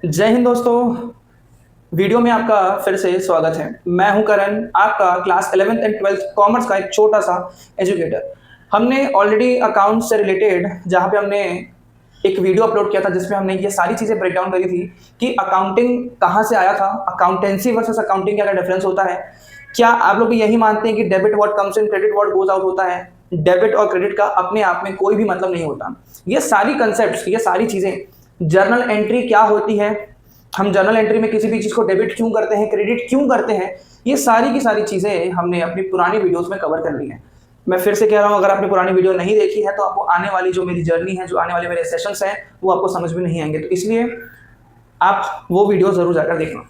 जय हिंद दोस्तों। वीडियो में आपका फिर से स्वागत है। मैं हूं करण, आपका class 11th and 12th commerce का एक छोटा सा एजुकेटर। हमने ऑलरेडी अकाउंट से रिलेटेड जहां पे हमने एक वीडियो अपलोड किया था जिसमें हमने ये सारी चीज़ें ब्रेक डाउन करी थी कि अकाउंटिंग कहाँ से आया था, अकाउंटेंसी वर्सेस अकाउंटिंग क्या डिफरेंस होता है, क्या आप लोग यही मानते हैं कि debit what comes in credit what goes out होता है। डेबिट और क्रेडिट का अपने आप में कोई भी मतलब नहीं होता। ये सारी कंसेप्ट, ये सारी चीज़ें, जर्नल एंट्री क्या होती है, हम जर्नल एंट्री में किसी भी चीज़ को डेबिट क्यों करते हैं, क्रेडिट क्यों करते हैं, ये सारी की सारी चीज़ें हमने अपनी पुरानी वीडियोस में कवर कर ली हैं। मैं फिर से कह रहा हूँ, अगर आपने पुरानी वीडियो नहीं देखी है तो आपको आने वाली जो मेरी जर्नी है, जो आने वाले मेरे सेशंस हैं, वो आपको समझ में नहीं आएंगे। तो इसलिए आप वो वीडियो ज़रूर जाकर देखना।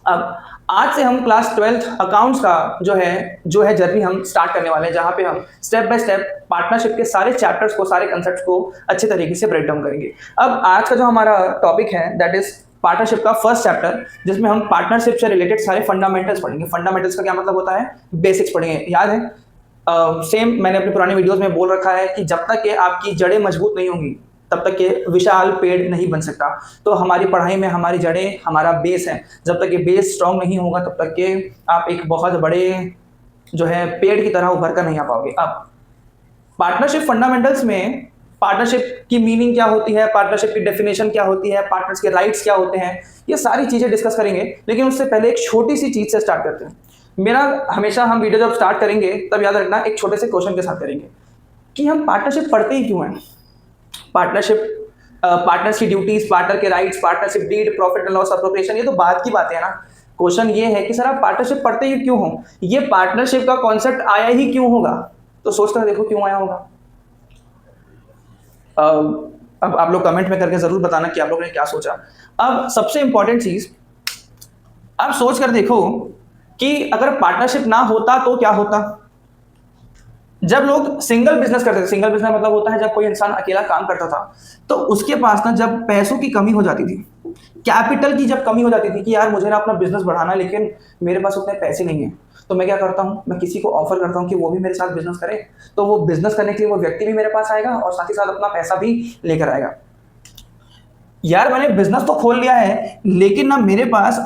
अब आज से हम क्लास 12th अकाउंट्स का जो है जर्नी हम स्टार्ट करने वाले हैं, जहाँ पे हम स्टेप बाय स्टेप पार्टनरशिप के सारे चैप्टर्स को, सारे कंसेप्ट्स को अच्छे तरीके से ब्रेक डाउन करेंगे। अब आज का जो हमारा टॉपिक है दैट इज पार्टनरशिप का फर्स्ट चैप्टर, जिसमें हम पार्टनरशिप से रिलेटेड सारे फंडामेंटल्स पढ़ेंगे। फंडामेंटल्स का क्या मतलब होता है? बेसिक्स पढ़ेंगे। याद है, सेम मैंने अपनी पुरानी वीडियोस में बोल रखा है कि जब तक कि आपकी जड़ें मजबूत नहीं होंगी तब तक के विशाल पेड़ नहीं बन सकता। तो हमारी पढ़ाई में हमारी जड़ें हमारा बेस है, जब तक ये बेस स्ट्रांग नहीं होगा तब तक के आप एक बहुत बड़े जो है पेड़ की तरह उभर कर नहीं आ पाओगे। अब पार्टनरशिप फंडामेंटल्स में पार्टनरशिप की मीनिंग क्या होती है, पार्टनरशिप की डेफिनेशन क्या होती है, पार्टनर्स के राइट्स क्या होते हैं, ये सारी चीजें डिस्कस करेंगे। लेकिन उससे पहले एक छोटी सी चीज से स्टार्ट करते हैं। मेरा हमेशा हम वीडियो जब स्टार्ट करेंगे तब याद रखना एक छोटे से क्वेश्चन के साथ करेंगे कि हम पार्टनरशिप पढ़ते ही क्यों हैं। पार्टनरशिप, पार्टनर्स की ड्यूटीज, पार्टनर के rights, partnership deed, profit and loss appropriation, ये तो बात की बात है ना। क्वेश्चन ये है कि सर आप पार्टनरशिप पढ़ते ही क्यों हो, ये पार्टनरशिप का कॉन्सेप्ट आया ही क्यों होगा। तो सोच कर देखो क्यों आया होगा। अब आप लोग कमेंट में करके जरूर बताना कि आप लोगों ने क्या सोचा। अब सबसे इंपॉर्टेंट चीज, आप सोच कर देखो कि अगर पार्टनरशिप ना होता तो क्या होता। जब लोग सिंगल बिजनेस करते थे, सिंगल बिजनेस मतलब होता है जब कोई इंसान अकेला काम करता था, तो उसके पास ना जब पैसों की कमी हो जाती थी, कैपिटल की जब कमी हो जाती थी कि यार मुझे ना अपना बिजनेस बढ़ाना है लेकिन मेरे पास उतने पैसे नहीं है, तो मैं क्या करता हूँ, मैं किसी को ऑफर करता हूँ कि वो भी मेरे साथ बिजनेस करे। तो वो बिजनेस करने के लिए वो व्यक्ति भी मेरे पास आएगा और साथ ही साथ अपना पैसा भी लेकर आएगा। यार मैंने बिजनेस तो खोल लिया है लेकिन ना मेरे पास,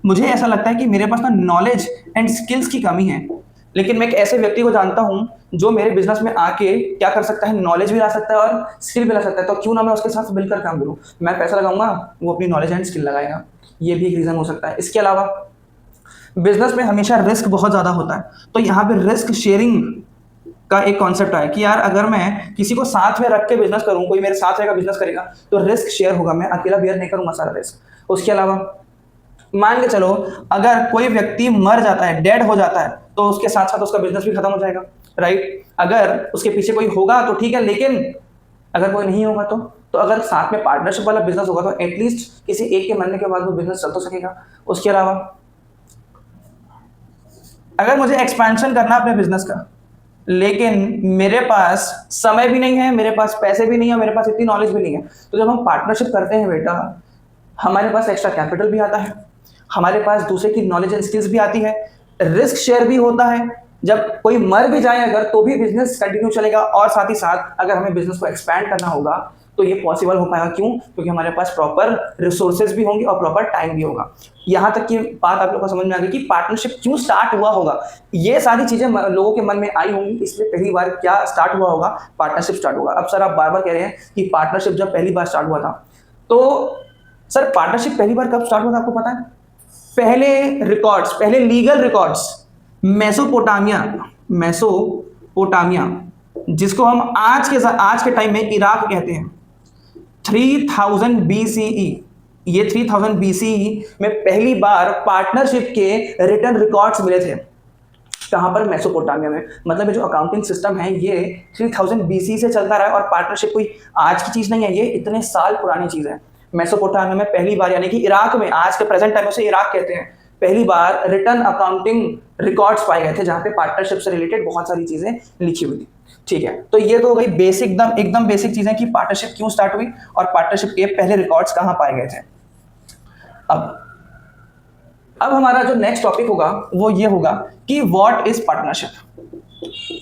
मुझे ऐसा लगता है कि मेरे पास ना नॉलेज एंड स्किल्स की कमी है। लेकिन मैं एक ऐसे व्यक्ति को जानता हूं जो मेरे बिजनेस में आके क्या कर सकता है, नॉलेज भी ला सकता है और स्किल भी ला सकता है। तो क्यों ना मैं उसके साथ मिलकर काम करूं। मैं पैसा लगाऊंगा, वो अपनी नॉलेज एंड स्किल लगाएगा। ये भी एक रीजन हो सकता है। इसके अलावा बिजनेस में हमेशा रिस्क बहुत ज्यादा होता है, तो यहाँ पे रिस्क शेयरिंग का एक कॉन्सेप्ट है कि यार अगर मैं किसी को साथ में रख के बिजनेस करूं, कोई मेरे साथ रहेगा बिजनेस करेगा, तो रिस्क शेयर होगा, मैं अकेला बियर नहीं करूंगा सारा रिस्क। उसके अलावा मान के चलो अगर कोई व्यक्ति मर जाता है, डेड हो जाता है, तो उसके साथ साथ उसका बिजनेस भी खत्म हो जाएगा, राइट। अगर उसके पीछे कोई होगा तो ठीक है, लेकिन अगर कोई नहीं होगा तो अगर साथ में पार्टनरशिप वाला बिजनेस होगा तो एटलीस्ट किसी एक के मरने के बाद वो बिजनेस चल तो सकेगा। उसके अलावा अगर मुझे एक्सपेंशन करना अपने बिजनेस का, लेकिन मेरे पास समय भी नहीं है, मेरे पास पैसे भी नहीं है, मेरे पास इतनी नॉलेज भी नहीं है, तो जब हम पार्टनरशिप करते हैं बेटा, हमारे पास एक्स्ट्रा कैपिटल भी आता है, हमारे पास दूसरे की नॉलेज एंड स्किल्स भी आती है, रिस्क शेयर भी होता है। जब कोई मर भी जाए अगर तो भी बिजनेस कंटिन्यू चलेगा, और साथ ही साथ अगर हमें बिजनेस को एक्सपैंड करना होगा तो ये पॉसिबल हो पाएगा। क्यों? क्योंकि हमारे पास प्रॉपर रिसोर्सेज भी होंगे और प्रॉपर टाइम भी होगा। यहाँ तक की बात आप लोगों को समझ में आ गई कि पार्टनरशिप क्यों स्टार्ट हुआ होगा। ये सारी चीजें लोगों के मन में आई होंगी, इसलिए पहली बार क्या स्टार्ट हुआ होगा, पार्टनरशिप स्टार्ट होगा। अब सर आप बार बार कह रहे हैं कि पार्टनरशिप जब पहली बार स्टार्ट हुआ था, तो सर पार्टनरशिप पहली बार कब स्टार्ट हुआ था आपको पता है? पहले रिकॉर्ड्स, पहले लीगल रिकॉर्ड्स मेसोपोटामिया, मेसोपोटामिया जिसको हम आज के टाइम में इराक कहते हैं, 3000 BCE, ये 3000 BCE में पहली बार पार्टनरशिप के रिटर्न रिकॉर्ड्स मिले थे। कहां पर? मेसोपोटामिया में। मतलब ये जो अकाउंटिंग सिस्टम है ये 3000 BC से चलता रहा है, और पार्टनरशिप कोई आज की चीज नहीं है, ये इतने साल पुरानी चीज है। मेसोपोटामिया में पहली बार, यानी कि इराक में, आज के प्रेजेंट टाइम से इराक कहते हैं, पहली बार रिटर्न अकाउंटिंग रिकॉर्ड्स पाए गए थे जहां पे पार्टनरशिप से रिलेटेड बहुत सारी चीजें लिखी हुई थी। ठीक है, तो ये तो हो गई बेसिक, एकदम बेसिक चीजें कि पार्टनरशिप क्यों स्टार्ट हुई और पार्टनरशिप के पहले रिकॉर्ड्स कहां पाए गए थे। अब अब हमारा जो नेक्स्ट टॉपिक होगा वो ये होगा कि व्हाट इज पार्टनरशिप।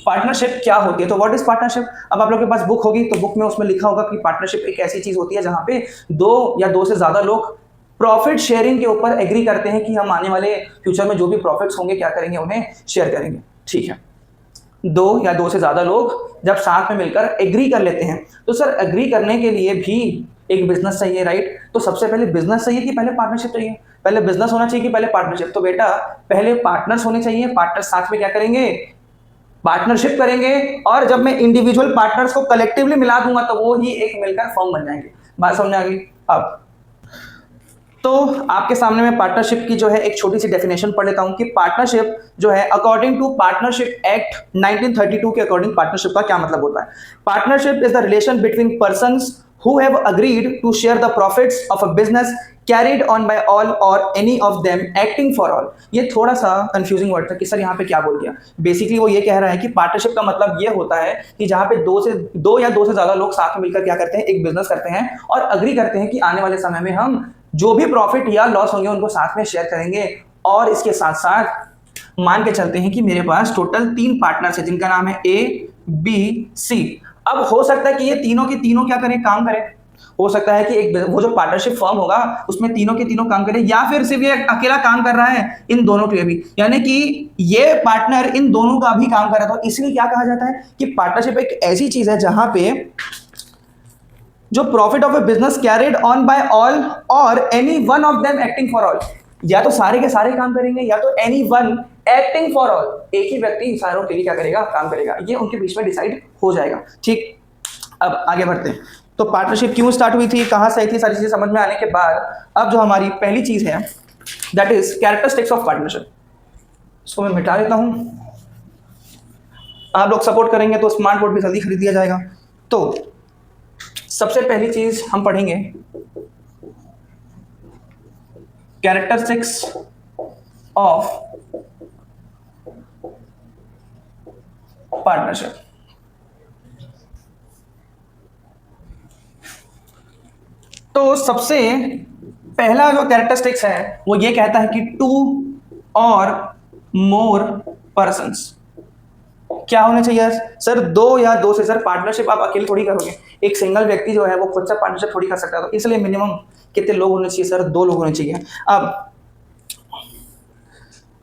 पार्टनरशिप क्या होती है? तो व्हाट इज पार्टनरशिप, अब आप लोगों के पास बुक होगी तो बुक में उसमें लिखा होगा कि पार्टनरशिप एक ऐसी चीज होती है जहां पे दो या दो से ज्यादा लोग प्रॉफिट शेयरिंग के ऊपर एग्री करते हैं कि हम आने वाले फ्यूचर में जो भी प्रॉफिट्स होंगे क्या करेंगे, उन्हें शेयर करेंगे। ठीक है, दो या दो से ज्यादा लोग जब साथ में मिलकर एग्री कर लेते हैं, तो सर एग्री करने के लिए भी एक बिजनेस चाहिए, राइट? तो सबसे पहले बिजनेस चाहिए कि पहले पार्टनरशिप चाहिए? पहले बिजनेस होना चाहिए कि पहले पार्टनरशिप? तो बेटा पहले पार्टनर्स होने चाहिए। पार्टनर साथ में क्या करेंगे? पार्टनरशिप करेंगे। और जब मैं इंडिविजुअल पार्टनर्स को कलेक्टिवली मिला दूंगा तो वो ही एक मिलकर फर्म बन जाएंगे। बात समझ आ गई? अब तो आपके सामने मैं पार्टनरशिप की जो है एक छोटी सी डेफिनेशन पढ़ लेता हूं कि पार्टनरशिप जो है अकॉर्डिंग टू पार्टनरशिप एक्ट 1932 के अकॉर्डिंग पार्टनरशिप का क्या मतलब होता है? Partnership is the relation between persons who have agreed to share the profits of a business carried on by all or any of them acting for all। ये थोड़ा सा confusing word था कि सर यहाँ पे क्या बोल दिया। बेसिकली वो ये कह रहा है कि पार्टनरशिप का मतलब ये होता है कि जहाँ पे दो या दो से ज्यादा लोग साथ में मिलकर क्या करते हैं, एक बिजनेस करते हैं और अग्री करते हैं कि आने वाले समय में हम जो भी प्रॉफिट या लॉस होंगे उनको साथ में शेयर करेंगे। और इसके साथ साथ मान के चलते हैं कि मेरे पास टोटल 3 पार्टनर्स है जिनका नाम है A, B, C। अब हो सकता है कि ये तीनों के तीनों क्या करें, काम करें। हो सकता है कि एक वो जो पार्टनरशिप फर्म होगा उसमें तीनों के तीनों काम करें, या फिर सिर्फ ये अकेला काम कर रहा है इन दोनों के लिए भी, यानी कि ये पार्टनर इन दोनों का भी काम कर रहा है। तो इसलिए क्या कहा जाता है कि पार्टनरशिप एक ऐसी चीज है जहां पे जो profit of a business carried on by all और any one of them acting for all, या तो सारे के सारे काम करेंगे या तो any one acting for all, एक ही व्यक्ति सारों के लिए क्या करेगा, काम करेगा। ये उनके बीच में डिसाइड हो जाएगा। ठीक, अब आगे बढ़ते हैं। तो पार्टनरशिप क्यों स्टार्ट हुई थी, कहां से आई थी, सारी चीजें समझ में आने के बाद अब जो हमारी पहली चीज है that is characteristics of partnership. इसको मैं मिटा देता हूं, आप लोग सपोर्ट करेंगे तो स्मार्ट बोर्ड भी जल्दी खरीद लिया जाएगा। तो सबसे पहली चीज हम पढ़ेंगे कैरेक्टरिस्टिक्स ऑफ पार्टनरशिप। तो सबसे पहला जो कैरेक्टरिस्टिक्स है वो ये कहता है कि 2 और मोर पर्सन्स क्या होने चाहिए सर, 2 या 2 से। सर पार्टनरशिप आप अकेले थोड़ी करोगे, एक सिंगल व्यक्ति जो है वो खुद से पार्टनरशिप थोड़ी कर सकता है, तो इसलिए मिनिमम कितने लोग होने चाहिए सर, 2 लोग होने चाहिए। अब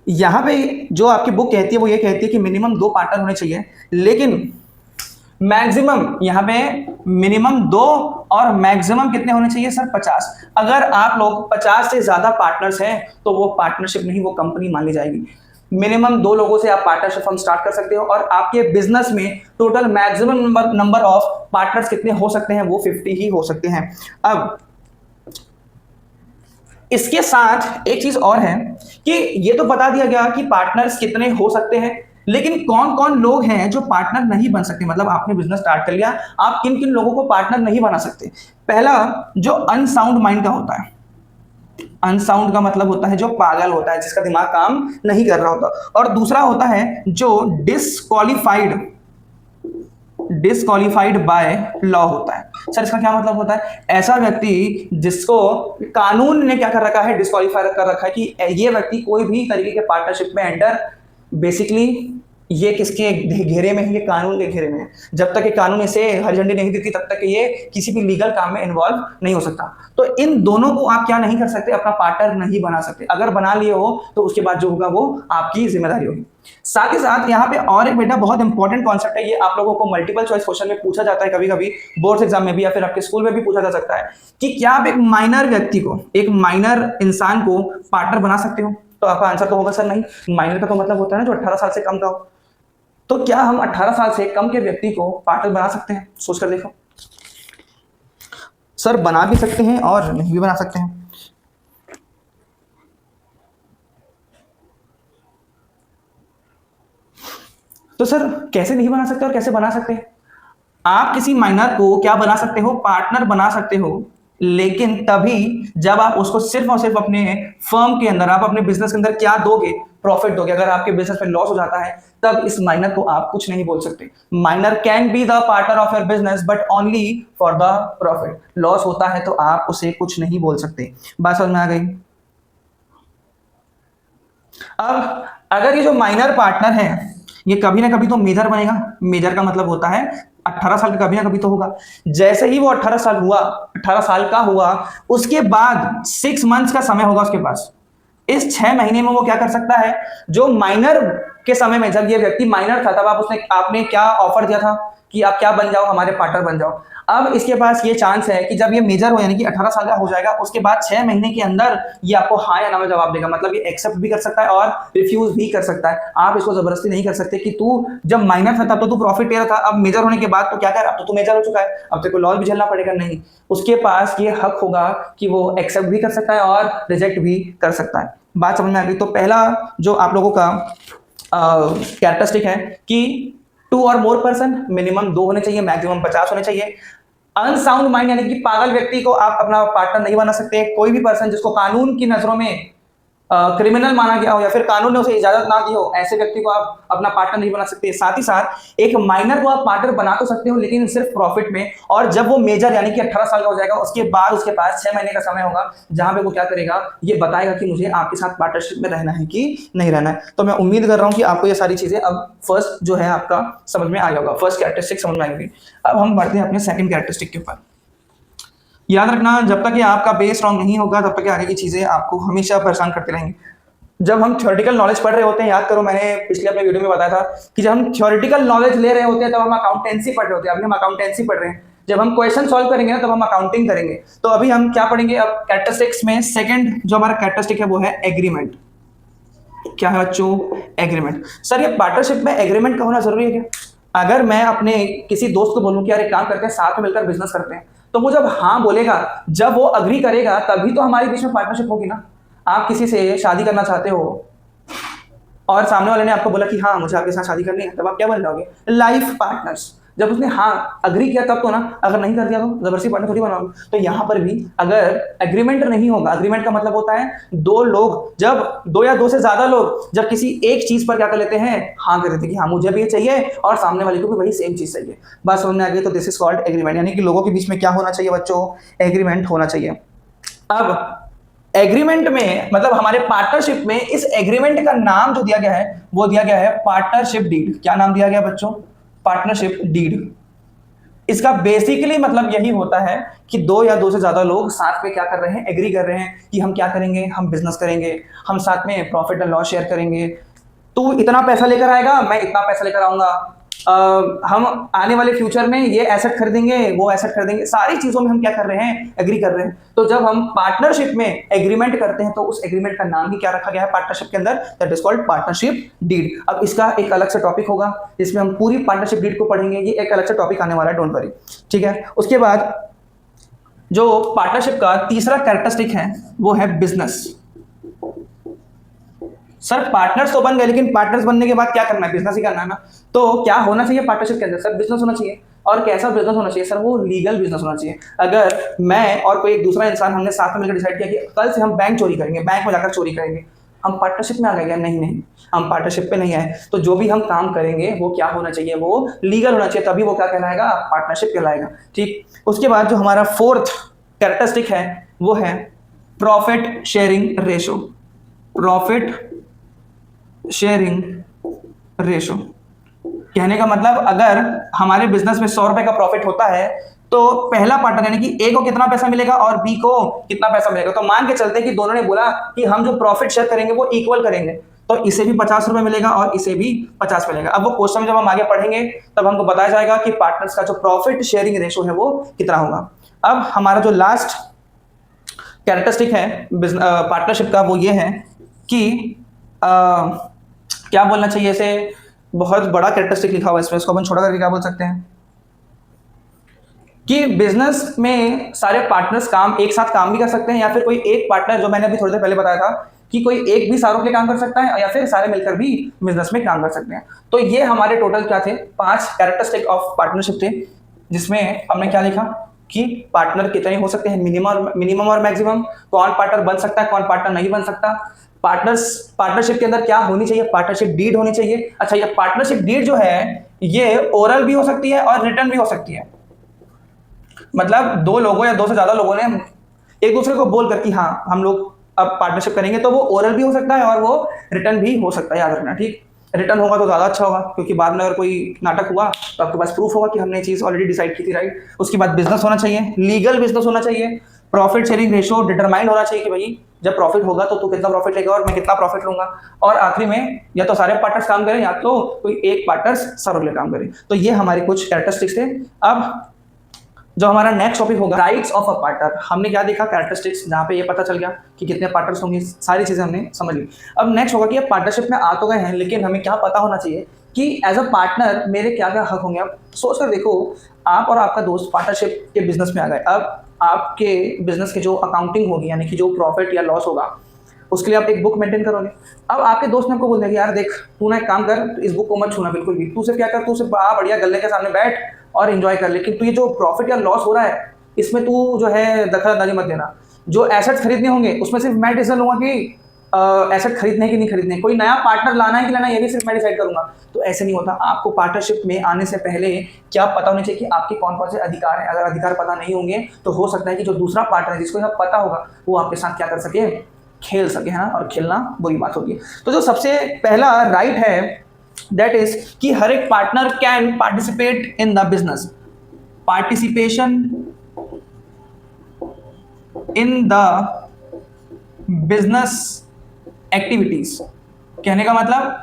यहां पे जो आपकी बुक कहती है वो ये कहती है कि मिनिमम 2 पार्टनर होने चाहिए, लेकिन मैक्सिमम यहां पे मिनिमम 2 और मैक्सिमम कितने होने चाहिए सर, 50। अगर आप लोग 50 से ज्यादा पार्टनर्स हैं तो वो पार्टनरशिप नहीं, वो कंपनी मान ली जाएगी। मिनिमम 2 लोगों से आप पार्टनरशिप फर्म स्टार्ट कर सकते हो और आपके बिजनेस में total maximum number of partners कितने हो सकते हैं, वो 50 ही हो सकते हैं। अब इसके साथ एक चीज और है कि ये तो बता दिया गया कि पार्टनर्स कितने हो सकते हैं, लेकिन कौन कौन लोग हैं जो पार्टनर नहीं बन सकते। मतलब आपने बिजनेस स्टार्ट कर लिया, आप किन किन लोगों को पार्टनर नहीं बना सकते। पहला जो अनसाउंड माइंड का होता है, अनसाउंड का मतलब होता है जो पागल होता है, जिसका दिमाग काम नहीं कर रहा होता। और दूसरा होता है जो डिसक्वालीफाइड बाय लॉ होता है। सर इसका क्या मतलब होता है? ऐसा व्यक्ति जिसको कानून ने क्या कर रखा है, डिस्क्वालीफाई कर रखा है कि ये व्यक्ति कोई भी तरीके के पार्टनरशिप में एंटर, बेसिकली ये किसके घेरे में है, ये कानून के घेरे में है। जब तक ये कानून इसे हरी झंडी नहीं देती तब तक ये किसी भी लीगल काम में इन्वॉल्व नहीं हो सकता। तो इन दोनों को आप क्या नहीं कर सकते, अपना पार्टनर नहीं बना सकते। अगर बना लिए हो तो उसके बाद जो होगा वो आपकी जिम्मेदारी होगी। साथ ही साथ यहाँ पे और एक बेटा बहुत इंपॉर्टेंट कॉन्सेप्ट है, ये आप लोगों को मल्टीपल चॉइस क्वेश्चन में पूछा जाता है, कभी कभी बोर्ड एग्जाम में भी या फिर आपके स्कूल में भी पूछा जा सकता है कि क्या आप एक माइनर व्यक्ति को, एक माइनर इंसान को पार्टनर बना सकते हो? तो आपका आंसर तो होगा सर नहीं। माइनर का तो मतलब होता है ना जो 18 साल से कम का हो। तो क्या हम 18 साल से कम के व्यक्ति को पार्टनर बना सकते हैं? सोच कर देखो सर, बना भी सकते हैं और नहीं भी बना सकते हैं। तो सर कैसे नहीं बना सकते और कैसे बना सकते हैं? आप किसी माइनर को क्या बना सकते हो, पार्टनर बना सकते हो, लेकिन तभी जब आप उसको सिर्फ और सिर्फ अपने फर्म के अंदर, आप अपने बिजनेस के अंदर क्या दोगे, प्रॉफिट दोगे। अगर आपके बिजनेस में लॉस हो जाता है तब इस माइनर को आप कुछ नहीं बोल सकते। Minor can be the partner of your business but only for the profit. Loss होता है तो आप उसे कुछ नहीं बोल सकते। बात समझ में आ गई? अब अगर ये जो माइनर पार्टनर है ये कभी ना कभी तो मेजर बनेगा। मेजर का मतलब होता है 18 साल का कभी ना कभी तो होगा। जैसे ही वो 18 साल हुआ, 18 साल का हुआ, उसके बाद 6 मंथ्स का समय होगा उसके पास। इस 6 महीने में वो क्या कर सकता है, जो माइनर के समय में, जब ये व्यक्ति माइनर था तब आपने क्या ऑफर दिया था कि आप क्या बन जाओ, हमारे पार्टनर बन जाओ। अब इसके पास ये चांस है कि जब ये मेजर हो, यानी कि 18 साल का हो जाएगा, उसके बाद 6 महीने के अंदर ये आपको हाँ या ना में जवाब देगा। मतलब ये एक्सेप्ट भी कर सकता है और रिफ्यूज भी कर सकता है। आप इसको जबरदस्ती नहीं कर सकते कि तू जब माइनर था तब तो तू प्रॉफिट ले रहा था, अब मेजर होने के बाद तो क्या कर, अब तो तू मेजर हो चुका है, अब तेरे को लॉस भी झेलना पड़ेगा। नहीं, उसके पास ये हक होगा कि वो एक्सेप्ट भी कर सकता है और रिजेक्ट भी कर सकता है। बात समझ में आ गई? तो पहला जो आप लोगों का कैरेक्टरिस्टिक है कि 2 और मोर पर्सन, मिनिमम 2 होने चाहिए, मैक्सिमम 50 होने चाहिए। अनसाउंड माइंड यानी कि पागल व्यक्ति को आप अपना पार्टनर नहीं बना सकते। कोई भी पर्सन जिसको कानून की नजरों में क्रिमिनल माना गया हो या फिर कानून ने उसे इजाजत ना दी हो, ऐसे व्यक्ति को आप अपना पार्टनर नहीं बना सकते। साथ ही साथ एक माइनर को आप पार्टनर बना तो सकते हो, लेकिन सिर्फ प्रॉफिट में। और जब वो मेजर यानी कि 18 साल का हो जाएगा, उसके बाद उसके पास 6 महीने का समय होगा जहां पे वो क्या करेगा, ये बताएगा कि मुझे आपके साथ पार्टनरशिप में रहना है कि नहीं रहना है। तो मैं उम्मीद कर रहा हूं कि आपको ये सारी चीजें अब फर्स्ट जो है आपका समझ में आ गया होगा, फर्स्ट कैरेक्टरिस्टिक समझ में आएगी। अब हम बढ़ते हैं अपने सेकंड कैरेक्टरिस्टिक के ऊपर। याद रखना, जब तक ये आपका बेस स्ट्रॉन्ग नहीं होगा तब तक आगे की चीजें आपको हमेशा परेशान करते रहेंगे। जब हम थ्योरेटिकल नॉलेज पढ़ रहे होते हैं, याद करो मैंने पिछले अपने वीडियो में बताया था कि जब हम थ्योरेटिकल नॉलेज ले रहे होते हैं तब हम अकाउंटेंसी पढ़ रहे होते हैं। अभी हम अकाउंटेंसी पढ़ रहे हैं। जब हम क्वेश्चन सॉल्व करेंगे ना तब हम अकाउंटिंग करेंगे। तो अभी हम क्या पढ़ेंगे, अब कैरेक्टरिस्टिक्स में सेकंड जो हमारा कैरेक्टरिस्टिक है वो है एग्रीमेंट। क्या है बच्चों? एग्रीमेंट। सर ये पार्टनरशिप में एग्रीमेंट का होना जरूरी है क्या? अगर मैं अपने किसी दोस्त को बोलूं कि यार एक काम करते हैं, साथ में मिलकर बिजनेस करते हैं, तो वो जब हाँ बोलेगा, जब वो अग्री करेगा, तभी तो हमारे बीच में पार्टनरशिप होगी ना। आप किसी से शादी करना चाहते हो और सामने वाले ने आपको बोला कि हाँ मुझे आपके साथ शादी करनी है, तब आप क्या बन जाओगे? Life partners. जब उसने हाँ अग्री किया तब तो ना, अगर नहीं कर दिया तो जबरदस्ती पार्टनर थोड़ी बनाओगे। तो यहाँ पर भी अगर एग्रीमेंट नहीं होगा, एग्रीमेंट का मतलब होता है दो लोग, जब 2 या 2 से ज्यादा लोग जब किसी एक चीज पर क्या कर लेते हैं, हाँ कर देते हैं कि हाँ मुझे भी ये चाहिए और सामने वाले को भी वही सेम चीज चाहिए। बस समझ में आ गई? तो दिस इज कॉल्ड एग्रीमेंट। यानी कि लोगों के बीच में क्या होना चाहिए बच्चों? एग्रीमेंट होना चाहिए। अब एग्रीमेंट में मतलब हमारे पार्टनरशिप में इस एग्रीमेंट का नाम जो दिया गया है वो दिया गया है पार्टनरशिप डीड। क्या नाम दिया गया बच्चों? Partnership deed. इसका बेसिकली मतलब यही होता है कि 2 या 2 से ज्यादा लोग साथ में क्या कर रहे हैं, एग्री कर रहे हैं कि हम क्या करेंगे, हम बिजनेस करेंगे, हम साथ में प्रॉफिट एंड लॉस शेयर करेंगे। तू इतना पैसा लेकर आएगा, मैं इतना पैसा लेकर आऊंगा, हम आने वाले फ्यूचर में ये एसेट खरीदेंगे, वो एसेट खरीदेंगे। सारी चीजों में हम क्या कर रहे हैं, एग्री कर रहे हैं। तो जब हम पार्टनरशिप में एग्रीमेंट करते हैं तो उस एग्रीमेंट का नाम ही क्या रखा गया है पार्टनरशिप के अंदर? That is called partnership deed. अब इसका एक अलग से टॉपिक होगा जिसमें हम पूरी पार्टनरशिप डीड को पढ़ेंगे। ये एक अलग से टॉपिक आने वाला है, डोंट वरी, ठीक है। उसके बाद जो पार्टनरशिप का तीसरा कैरेक्टरिस्टिक है वो है बिजनेस। सर पार्टनर्स तो बन गए, लेकिन पार्टनर्स बनने के बाद क्या करना है? बिजनेस ही करना है ना। तो क्या होना चाहिए पार्टनरशिप के अंदर? सर बिजनेस होना चाहिए। और कैसा बिजनेस होना चाहिए? सर वो लीगल बिजनेस होना चाहिए। अगर मैं और कोई एक दूसरा इंसान हमने साथ में मिलकर डिसाइड किया कि कल से हम बैंक चोरी करेंगे, बैंक में जाकर चोरी करेंगे, हम पार्टनरशिप में आ गए? नहीं नहीं, हम पार्टनरशिप पे नहीं आए। तो जो भी हम काम करेंगे वो क्या होना चाहिए? वो लीगल होना चाहिए, तभी वो क्या कहलाएगा? पार्टनरशिप कहलाएगा, ठीक। उसके बाद जो हमारा फोर्थ कैरेक्टरिस्टिक है वो है profit sharing ratio. Profit sharing ratio कहने का मतलब, अगर हमारे बिजनेस में 100 रुपए का प्रॉफिट होता है तो पहला पार्टनर यानी कि ए को कितना पैसा मिलेगा और बी को कितना पैसा मिलेगा। तो मान के चलते कि दोनों ने बोला कि हम जो प्रॉफिट शेयर करेंगे वो इक्वल करेंगे, तो इसे भी 50 रुपए मिलेगा और इसे भी 50 मिलेगा। अब वो क्वेश्चन में जब हम आगे पढ़ेंगे तब हमको बताया जाएगा कि पार्टनर्स का जो प्रॉफिट शेयरिंग रेशो है वो कितना होगा। अब हमारा जो लास्ट कैरेक्टरिस्टिक है पार्टनरशिप का वो ये है कि क्या बोलना चाहिए इसे, बहुत बड़ा कैरेक्टरिस्टिक लिखा हुआ है इसमें, इसको अपन छोटा करके क्या बोल सकते हैं कि बिजनेस में सारे पार्टनर्स काम एक साथ काम भी कर सकते हैं, या फिर कोई एक पार्टनर, जो मैंने अभी थोड़ी देर पहले बताया था कि कोई एक भी सारों के लिए काम कर सकता है या फिर सारे मिलकर भी बिजनेस में काम कर सकते हैं। तो ये हमारे टोटल क्या थे, 5 कैरेक्टरिस्टिक ऑफ पार्टनरशिप थे, जिसमें हमने क्या लिखा कि पार्टनर कितने हो सकते हैं, मिनिमम और मैक्सिमम, कौन पार्टनर बन सकता है, कौन पार्टनर नहीं बन सकता, पार्टनरशिप के अंदर क्या होनी चाहिए, पार्टनरशिप डीड होनी चाहिए। अच्छा, ये पार्टनरशिप डीड जो है ये ओरल भी हो सकती है और रिटर्न भी हो सकती है। मतलब 2 लोगों या 2 से ज्यादा लोगों ने एक दूसरे को बोल कर कि हाँ हम लोग अब पार्टनरशिप करेंगे, तो वो ओरल भी हो सकता है और वो रिटर्न भी हो सकता है, याद रखना, ठीक। रिटर्न होगा तो ज़्यादा अच्छा होगा, क्योंकि बाद में अगर कोई नाटक हुआ तो आपके पास प्रूफ होगा कि हमने ये चीज़ ऑलरेडी डिसाइड की थी, राइट। उसके बाद बिजनेस होना चाहिए, लीगल बिजनेस होना चाहिए, प्रॉफिट शेयरिंग रेशो डिटरमाइंड होना चाहिए कि भाई जब प्रॉफिट होगा तो तू कितना प्रॉफिट लेगा और मैं कितना प्रॉफिट लूंगा। और आखिरी में या तो सारे पार्टनर्स काम करें या तो कोई एक पार्टनर्स सर्वले काम करे। तो ये हमारे कुछ कैरेक्टरिस्टिक्स थे। अब जो हमारा नेक्स्ट टॉपिक होगा राइट्स ऑफ अ पार्टनर। हमने क्या देखा, कैरेक्टरिस्टिक्स, जहाँ पे ये पता चल गया कि कितने पार्टनर्स होंगे, सारी चीजें हमने समझ ली। अब नेक्स्ट होगा कि अब पार्टनरशिप में आ तो गए हैं, लेकिन हमें क्या पता होना चाहिए कि एज अ पार्टनर मेरे क्या क्या हक होंगे। अब सोच कर देखो, आप और आपका दोस्त पार्टनरशिप के बिजनेस में आ गए। अब आपके बिजनेस की जो अकाउंटिंग होगी, यानी कि जो प्रॉफिट या लॉस होगा, उसके लिए आप एक बुक मेंटेन करोगे। अब आपके दोस्त ने आपको बोल दिया कि यार देख, तू ना एक काम कर, इस बुक को मत छूना बिल्कुल भी, तू सिर्फ क्या कर, तू सिर्फ आ बढ़िया गले के सामने बैठ और एंजॉय कर, लेकिन तू ये जो प्रॉफिट या लॉस हो रहा है इसमें तू जो है दखलंदाजी मत देना। जो एसेट्स खरीदने होंगे उसमें सिर्फ मैं डिसीजन लूंगा कि एसेट खरीदने कि नहीं खरीदने, कोई नया पार्टनर लाना है कि लाना है ये भी सिर्फ मैं डिसाइड करूंगा। तो ऐसे नहीं होता। आपको पार्टनरशिप में आने से पहले क्या पता होना चाहिए कि आपके कौन कौन से अधिकार हैं। अगर अधिकार पता नहीं होंगे तो हो सकता है कि जो दूसरा पार्टनर है जिसको यह पता होगा वो आपके साथ क्या कर सके, खेल सके, है ना, और खेलना बुरी बात होती है। तो जो सबसे पहला राइट है दैट इज कि हर एक partner can participate in the business. Participation in the business activities. कहने का मतलब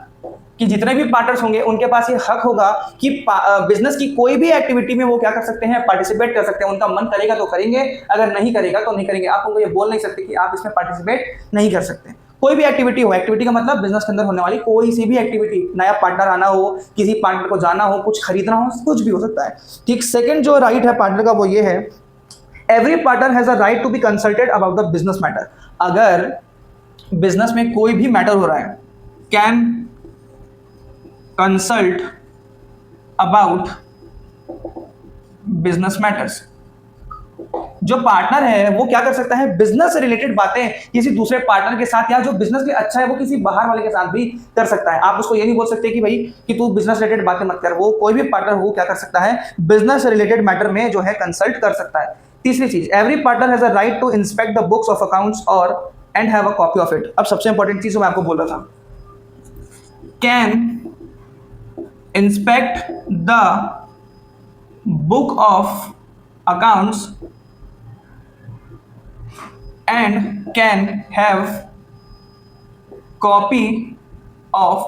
कि जितने भी पार्टनर्स होंगे उनके पास ये हक होगा कि बिजनेस की कोई भी एक्टिविटी में वो क्या कर सकते हैं, पार्टिसिपेट कर सकते हैं। उनका मन करेगा तो करेंगे, अगर नहीं करेगा तो नहीं करेंगे। आप उनको ये बोल नहीं सकते कि आप इसमें पार्टिसिपेट नहीं कर सकते। कोई भी एक्टिविटी हो, एक्टिविटी का मतलब बिजनेस के अंदर होने वाली कोई सी भी एक्टिविटी, नया पार्टनर आना हो, किसी पार्टनर को जाना हो, कुछ खरीदना हो, कुछ भी हो सकता है। ठीक। सेकंड जो राइट है पार्टनर का वो ये है, every partner has a right to be consulted about the business matter. अगर बिजनेस में कोई भी मैटर हो रहा है, can consult about business matters. जो पार्टनर है वो क्या कर सकता है, बिजनेस से रिलेटेड बातें किसी दूसरे पार्टनर के साथ, या जो बिजनेस के लिए अच्छा है वो किसी बाहर वाले के साथ भी कर सकता है। आप उसको ये नहीं बोल सकते कि भाई कि तू बिजनेस रिलेटेड बातें मत कर। वो कोई भी पार्टनर वो क्या कर सकता है, बिजनेस रिलेटेड मैटर में जो है कंसल्ट कर सकता है। तीसरी चीज, every partner has a right to inspect the books of accounts और and have a copy of it. अब सबसे इंपॉर्टेंट चीज मैं आपको बोल रहा था, can inspect the book of accounts and can have copy of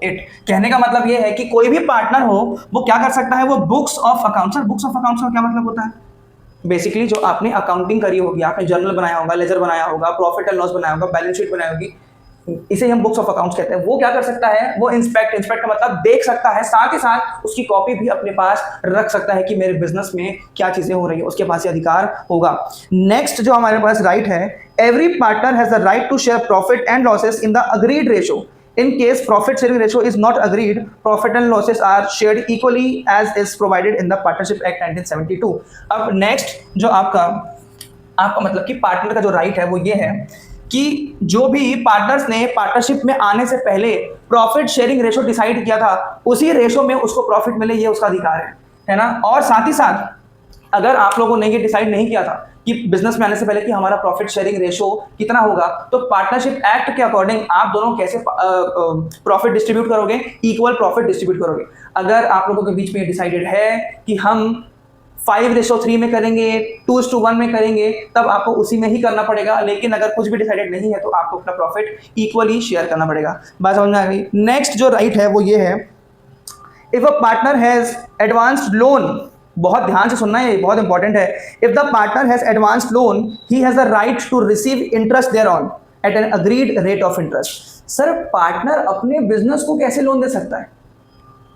it। कहने का मतलब यह है कि कोई भी पार्टनर हो वो क्या कर सकता है, वो books of accounts. Books of accounts का क्या मतलब होता है, बेसिकली जो आपने अकाउंटिंग करी होगी, आपने जर्नल बनाया होगा, लेजर बनाया होगा, प्रॉफिट एंड लॉस बनाया होगा, बैलेंस शीट बनाई होगी, इसे हम बुक्स ऑफ अकाउंट्स कहते हैं। वो क्या कर सकता है, वो इंस्पेक्ट का मतलब देख सकता है, साथ ही साथ उसकी कॉपी भी अपने पास रख सकता है कि मेरे बिजनेस में क्या चीजें हो रही है, उसके पास ये अधिकार होगा। नेक्स्ट जो हमारे पास राइट है, every partner has the right to share profit and losses in the agreed ratio. In case profit sharing ratio is not agreed, profit and losses are shared equally as is provided in the Partnership Act 1972। अब next जो आपका मतलब कि partner का जो right है वो ये है कि जो भी पार्टनर्स ने पार्टनरशिप में आने से पहले प्रॉफिट शेयरिंग रेशो डिसाइड किया था, उसी रेशो में उसको प्रॉफिट मिले, ये उसका अधिकार है ना। और साथ ही साथ अगर आप लोगों ने ये डिसाइड नहीं किया था कि बिजनेस में आने से पहले कि हमारा प्रॉफिट शेयरिंग रेशो कितना होगा, तो पार्टनरशिप एक्ट के अकॉर्डिंग आप दोनों कैसे प्रॉफिट डिस्ट्रीब्यूट करोगे, इक्वल प्रॉफिट डिस्ट्रीब्यूट करोगे। अगर आप लोगों के बीच में डिसाइडेड है कि हम 5:3 में करेंगे, 2:1 में करेंगे, तब आपको उसी में ही करना पड़ेगा। लेकिन अगर कुछ भी डिसाइडेड नहीं है तो आपको अपना प्रॉफिट इक्वली शेयर करना पड़ेगा। बात समझ में आ गई। नेक्स्ट जो राइट है वो ये है, if a partner has advanced loan, बहुत ध्यान से सुनना है, बहुत इंपॉर्टेंट है। If the partner has advanced loan, he has the right to receive interest thereon at an agreed rate of interest. Sir, partner अपने बिजनेस को कैसे लोन दे सकता है?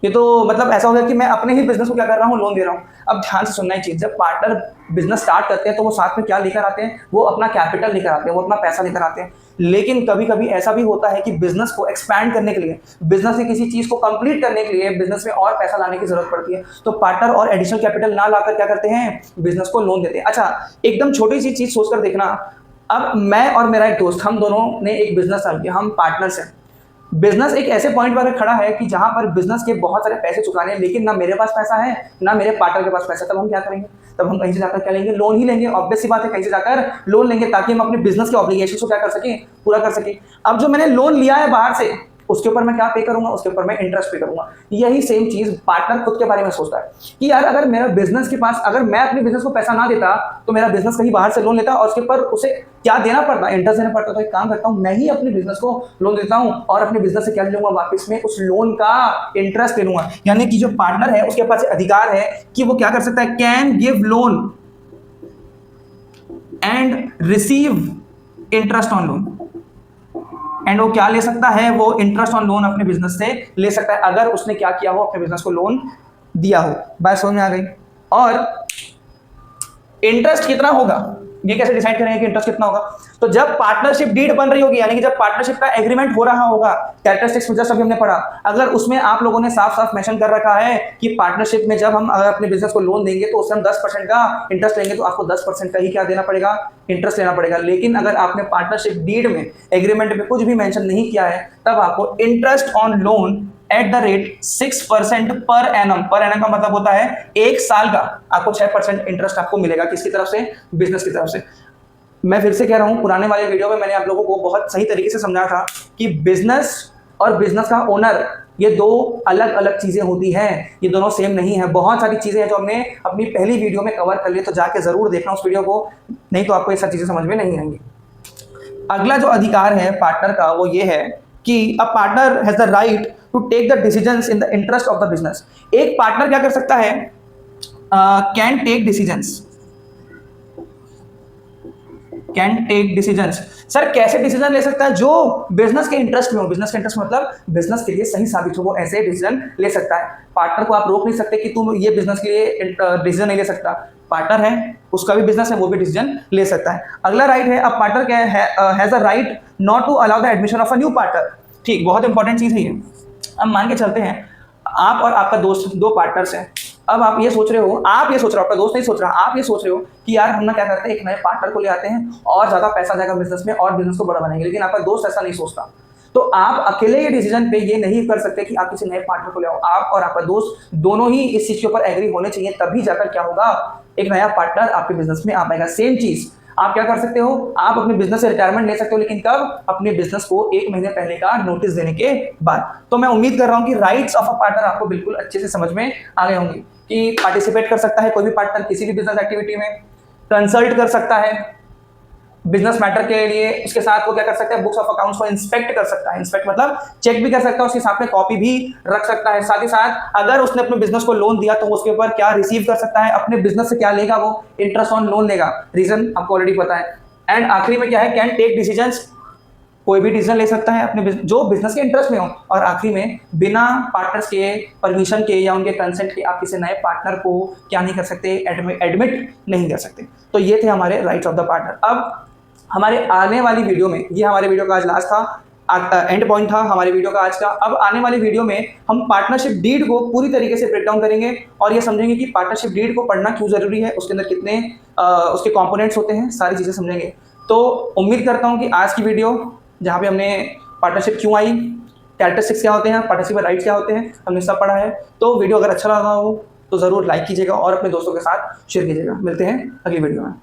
ये तो मतलब ऐसा हो गया कि मैं अपने ही बिजनेस को क्या कर रहा हूँ, लोन दे रहा हूँ। अब ध्यान से सुनना ही चीज, जब पार्टनर बिजनेस स्टार्ट करते हैं तो वो साथ में क्या लेकर आते हैं, वो अपना कैपिटल लेकर आते हैं, वो अपना पैसा लेकर आते हैं। लेकिन कभी कभी ऐसा भी होता है कि बिजनेस को एक्सपैंड करने के लिए, बिजनेस की किसी चीज को कंप्लीट करने के लिए बिजनेस में और पैसा लाने की जरूरत पड़ती है, तो पार्टनर और एडिशनल कैपिटल ना लाकर क्या करते हैं, बिजनेस को लोन देते हैं। अच्छा, एकदम छोटी सी चीज सोचकर देखना, अब मैं और मेरा एक दोस्त, हम दोनों ने एक बिजनेस चालू किया, हम पार्टनर्स हैं। बिजनेस एक ऐसे पॉइंट पर खड़ा है कि जहां पर बिजनेस के बहुत सारे पैसे चुकाने हैं, लेकिन ना मेरे पास पैसा है ना मेरे पार्टनर के पास पैसा। तब हम क्या करेंगे, तब हम कहीं से जाकर क्या लेंगे, लोन ही लेंगे। ऑब्वियस सी बात है, कहीं से जाकर लोन लेंगे ताकि हम अपने बिजनेस के ऑब्लिगेशन को क्या कर सके, पूरा कर सके। अब जो मैंने लोन लिया है बाहर से, उसके ऊपर मैं क्या पे करूंगा, उसके ऊपर मैं इंटरेस्ट पे करूंगा। यही सेम चीज पार्टनर खुद के बारे में सोचता है कि यार अगर मेरा बिजनेस के पास, अगर मैं अपने बिजनेस को पैसा ना देता तो मेरा बिजनेस कहीं बाहर से लोन लेता और उसके ऊपर उसे क्या देना पड़ता, इंटरेस्ट देना पड़ता। तो एक काम करता हूं, मैं ही अपने बिजनेस को लोन देता हूं और अपने बिजनेस से क्या ले लूंगा वापस में, उस लोन का इंटरेस्ट ले लूंगा। यानी कि जो पार्टनर है उसके पास अधिकार है कि वो क्या कर सकता है, can give loan and receive interest on loan. And वो क्या ले सकता है, वो इंटरेस्ट ऑन लोन अपने बिजनेस से ले सकता है अगर उसने क्या किया हो, अपने बिजनेस को लोन दिया हो। बात समझ में आ गई। और इंटरेस्ट कितना होगा, ये कैसे डिसाइड करेंगे कि इंटरेस्ट कितना होगा, तो जब पार्टनरशिप डीड बन रही होगी, यानी कि जब पार्टनरशिप का एग्रीमेंट हो रहा होगा, कैरेक्टरिस्टिक्स में जस्ट अभी हमने पढ़ा, अगर उसमें आप लोगों ने साफ साफ मेंशन कर रखा है कि पार्टनरशिप में जब हम अगर अपने बिजनेस को लोन देंगे तो उससे हम 10% का इंटरेस्ट लेंगे, तो आपको 10% का ही क्या देना पड़ेगा, इंटरेस्ट लेना पड़ेगा। लेकिन अगर आपने पार्टनरशिप डीड में, एग्रीमेंट में कुछ भी मेंशन नहीं किया है, तब आपको interest on loan at the rate 6% per annum. Per annum का मतलब होता है एक साल का आपको 6% इंटरेस्ट आपको मिलेगा, किसकी तरफ से, बिजनेस की तरफ से। मैं फिर से कह रहा हूं, पुराने वाले वीडियो में मैंने आप लोगों को बहुत सही तरीके से समझा था कि बिजनेस और बिजनेस का ओनर ये दो अलग अलग चीजें होती हैं, ये दोनों सेम नहीं है। बहुत सारी चीजें हैं जो हमने अपनी पहली वीडियो में कवर कर ली, तो जाके जरूर देखना उस वीडियो को, नहीं तो आपको ये सब चीजें समझ में नहीं आएंगी। अगला जो अधिकार है पार्टनर का वो ये है कि a partner has the right to take the decisions in the interest of the business. एक पार्टनर क्या कर सकता है, can take decisions, can take decisions. Sir कैसे डिसीजन ले सकता है, जो बिजनेस के इंटरेस्ट में हो। बिजनेस के इंटरेस्ट मतलब बिजनेस के लिए सही साबित हो, वो ऐसे डिसीजन ले सकता है। पार्टनर को आप रोक नहीं सकते कि तुम ये बिजनेस के लिए डिसीजन नहीं ले सकता। पार्टनर है, उसका भी बिजनेस है, वो भी डिसीजन ले सकता है। अगला राइट है, अब पार्टनर क्या has a right not to allow the admission of a new partner. ठीक, बहुत इंपॉर्टेंट चीज है ये। अब मान के चलते हैं आप और आपका दोस्त दो पार्टनर्स हैं। अब आप ये सोच रहे हो, आपका दोस्त नहीं सोच रहा, आप ये सोच रहे हो कि यार हम ना क्या करते हैं, एक नए पार्टनर को ले आते हैं और ज्यादा पैसा जाएगा बिजनेस में और बिजनेस को बड़ा बनाएंगे। लेकिन आपका दोस्त ऐसा नहीं सोचता, तो आप अकेले ये डिसीजन पे ये नहीं कर सकते कि आप किसी नए पार्टनर को ले आओ। आप और आपका दोस्त दोनों ही इस चीज के ऊपर एग्री होने चाहिए, तभी जाकर क्या होगा, एक नया पार्टनर आपके बिजनेस में आ पाएगा। सेम चीज आप क्या कर सकते हो, आप अपने बिजनेस से रिटायरमेंट ले सकते हो, लेकिन कब, अपने बिजनेस को 1 महीने पहले का नोटिस देने के बाद। तो मैं उम्मीद कर रहा हूं कि राइट्स ऑफ अ पार्टनर आपको बिल्कुल अच्छे से समझ में आ गए होंगे कि पार्टिसिपेट कर सकता है कोई भी पार्टनर किसी भी बिजनेस एक्टिविटी में, कंसल्ट कर सकता है बिजनेस मैटर के लिए, उसके साथ वो क्या कर सकता है, बुक्स ऑफ अकाउंट्स को इंस्पेक्ट कर सकता है। इंस्पेक्ट मतलब चेक भी कर सकता है, उसके साथ में कॉपी भी रख सकता है। साथ ही साथ अगर उसने अपने बिजनेस को लोन दिया तो उसके ऊपर क्या रिसीव कर सकता है, अपने बिजनेस से क्या लेगा, वो इंटरेस्ट ऑन लोन लेगा। रीजन आपको ऑलरेडी पता है। एंड आखिरी में क्या है, कैन टेक डिसीजंस, कोई भी डिसीजन ले सकता है अपने जो बिजनेस के इंटरेस्ट में हो। और आखिरी में बिना पार्टनर्स के परमिशन के या उनके कंसेंट के आप किसी नए पार्टनर को क्या नहीं कर सकते, एडमिट नहीं कर सकते। तो ये थे हमारे राइट्स ऑफ द पार्टनर। अब हमारे आने वाली वीडियो में, ये हमारे वीडियो का आज लास्ट था, एंड पॉइंट था हमारे वीडियो का आज का। अब आने वाली वीडियो में हम पार्टनरशिप डीड को पूरी तरीके से ब्रेक डाउन करेंगे और ये समझेंगे कि पार्टनरशिप डीड को पढ़ना क्यों जरूरी है, उसके अंदर कितने उसके कंपोनेंट्स होते हैं, सारी चीजें समझेंगे। तो उम्मीद करता हूं कि आज की वीडियो जहां पे हमने पार्टनरशिप क्यों आई, कैरेक्टरिस्टिक्स क्या होते हैं, पार्टनरशिप में राइट्स क्या होते हैं, हमने सब पढ़ा है। तो वीडियो अगर अच्छा लगा हो तो जरूर लाइक कीजिएगा और अपने दोस्तों के साथ शेयर कीजिएगा। मिलते हैं अगली वीडियो में।